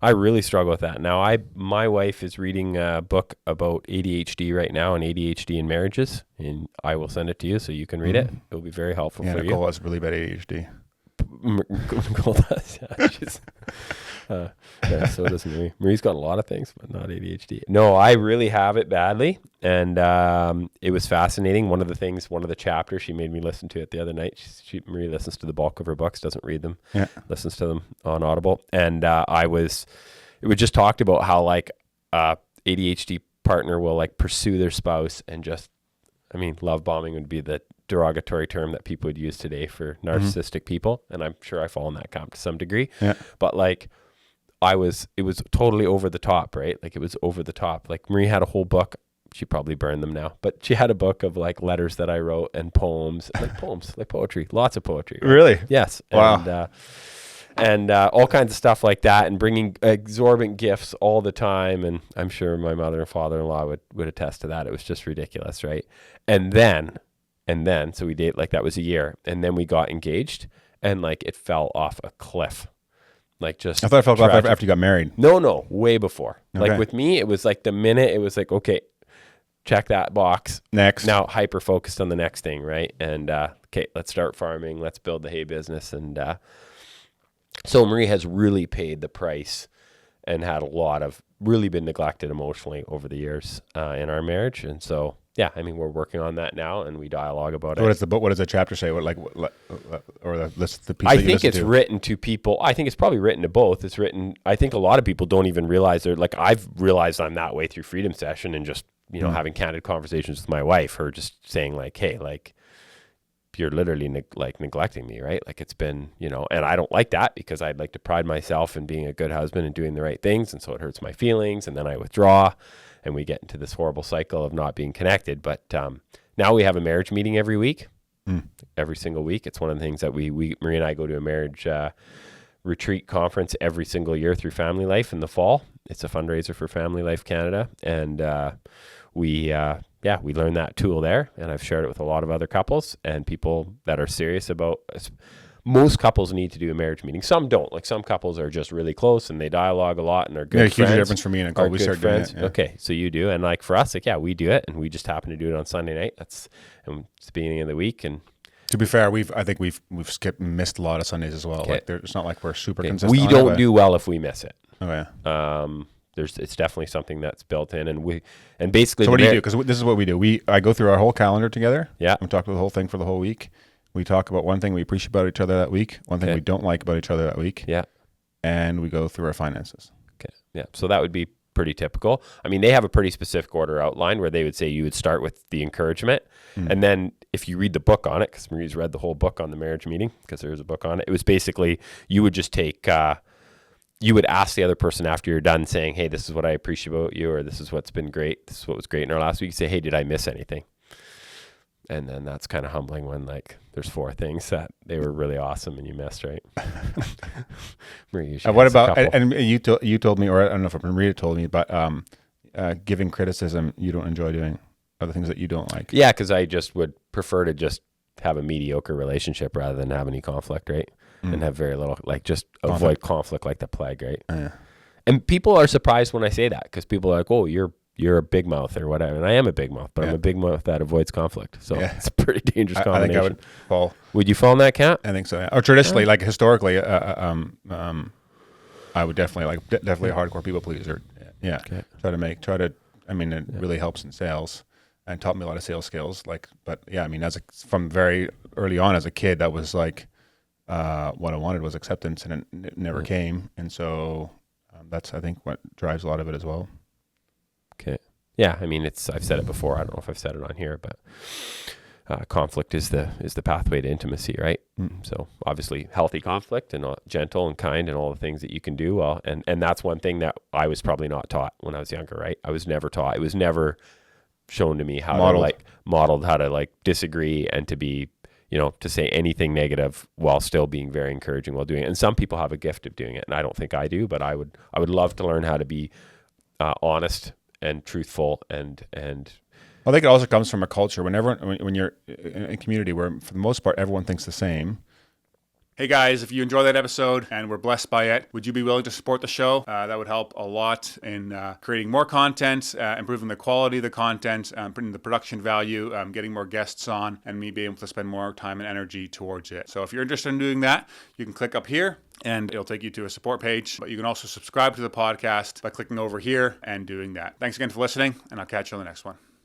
I really struggle with that. Now, my wife is reading a book about ADHD right now and ADHD in marriages, and I will send it to you so you can read it. It will be very helpful for Nicole you. has really bad ADHD. Nicole does. Yeah, so does Marie. Marie's got a lot of things, but not ADHD. No, I really have it badly, and it was fascinating. One of the chapters she made me listen to it the other night. Marie listens to the bulk of her books, doesn't read them, listens to them on Audible, and it was just talked about how like ADHD partner will like pursue their spouse and just, I mean, love bombing would be the derogatory term that people would use today for narcissistic people, and I'm sure I fall in that camp to some degree. Yeah. But like it was totally over the top, right? Like it was over the top. Like Marie had a whole book. She probably burned them now, but she had a book of like letters that I wrote and poems, like poetry, lots of poetry. Right? Really? Yes. Wow. And all kinds of stuff like that, and bringing exorbitant gifts all the time. And I'm sure my mother and father-in-law would attest to that. It was just ridiculous, right? And then, so we dated, like that was a year. And then we got engaged, and like it fell off a cliff. Like just, I thought it fell off after you got married. No, way before. Okay. Like with me, it was like the minute it was like, okay, check that box. Next. Now hyper focused on the next thing, right? And okay, let's start farming. Let's build the hay business. And so Marie has really paid the price and had really been neglected emotionally over the years in our marriage. And so, yeah, I mean, we're working on that now, and we dialogue about it. What is the book? What does the chapter say? What or the piece? I think it's written to people. I think it's probably written to both. It's written. I think a lot of people don't even realize they're like. I've realized I'm that way through Freedom Session and just having candid conversations with my wife. Her just saying like, "Hey, like, you're literally neglecting me, right? Like it's been, and I don't like that because I'd like to pride myself in being a good husband and doing the right things. And so it hurts my feelings. And then I withdraw and we get into this horrible cycle of not being connected. But now we have a marriage meeting every week, every single week. It's one of the things that Marie and I go to a marriage retreat conference every single year through Family Life in the fall. It's a fundraiser for Family Life Canada. And we learned that tool there, and I've shared it with a lot of other couples and people that are serious about. Most couples need to do a marriage meeting. Some don't. Like some couples are just really close and they dialogue a lot and are good friends. Huge difference for me and Nicole. We started doing it. Yeah. Okay, so you do, and like for us, like we do it, and we just happen to do it on Sunday night. It's the beginning of the week, and to be fair, I think we've missed a lot of Sundays as well. Okay. Like it's not like we're super consistent. We don't do well if we miss it. Okay. It's definitely something that's built in, and basically. So what do you do? Because this is what we do. I go through our whole calendar together. Yeah. We talk about the whole thing for the whole week. We talk about one thing we appreciate about each other that week, one thing we don't like about each other that week. Yeah. And we go through our finances. Okay. Yeah. So that would be pretty typical. I mean, they have a pretty specific order outlined where they would say you would start with the encouragement. And then if you read the book on it, because Marie's read the whole book on the marriage meeting, because there's a book on it, it was basically you would just take, you would ask the other person after you're done saying, hey, this is what I appreciate about you, or this is what's been great. This is what was great in our last week. You say, hey, did I miss anything? And then that's kind of humbling when like there's 4 things that they were really awesome and you missed, right? Marie, what about, and you told me, or I don't know if Maria told me, but giving criticism you don't enjoy doing, other things that you don't like. Yeah, because I just would prefer to just have a mediocre relationship rather than have any conflict, right? And have very little, like just avoid conflict like the plague, right? And people are surprised when I say that because people are like, oh, you're a big mouth or whatever. And I am a big mouth, but I'm a big mouth that avoids conflict. So it's a pretty dangerous combination. I think I would fall. Would you fall in that camp? I think so, yeah. Or traditionally, like historically, I would definitely a hardcore people pleaser. Yeah. Okay. Try to, I mean, it really helps in sales and taught me a lot of sales skills. But yeah, I mean, from very early on as a kid, that was like, what I wanted was acceptance, and it never came. And so that's, I think, what drives a lot of it as well. Okay. Yeah. I mean, I've said it before. I don't know if I've said it on here, but conflict is the pathway to intimacy, right? So obviously healthy conflict and gentle and kind and all the things that you can do well. And that's one thing that I was probably not taught when I was younger, right? I was never taught. It was never shown to me how modeled how to disagree and to be, to say anything negative while still being very encouraging while doing it. And some people have a gift of doing it, and I don't think I do, but I would love to learn how to be honest and truthful and I think it also comes from a culture when you're in a community where for the most part everyone thinks the same. Hey guys, if you enjoyed that episode and were blessed by it, would you be willing to support the show? That would help a lot in creating more content, improving the quality of the content, putting the production value, getting more guests on, and me being able to spend more time and energy towards it. So if you're interested in doing that, you can click up here and it'll take you to a support page. But you can also subscribe to the podcast by clicking over here and doing that. Thanks again for listening, and I'll catch you on the next one.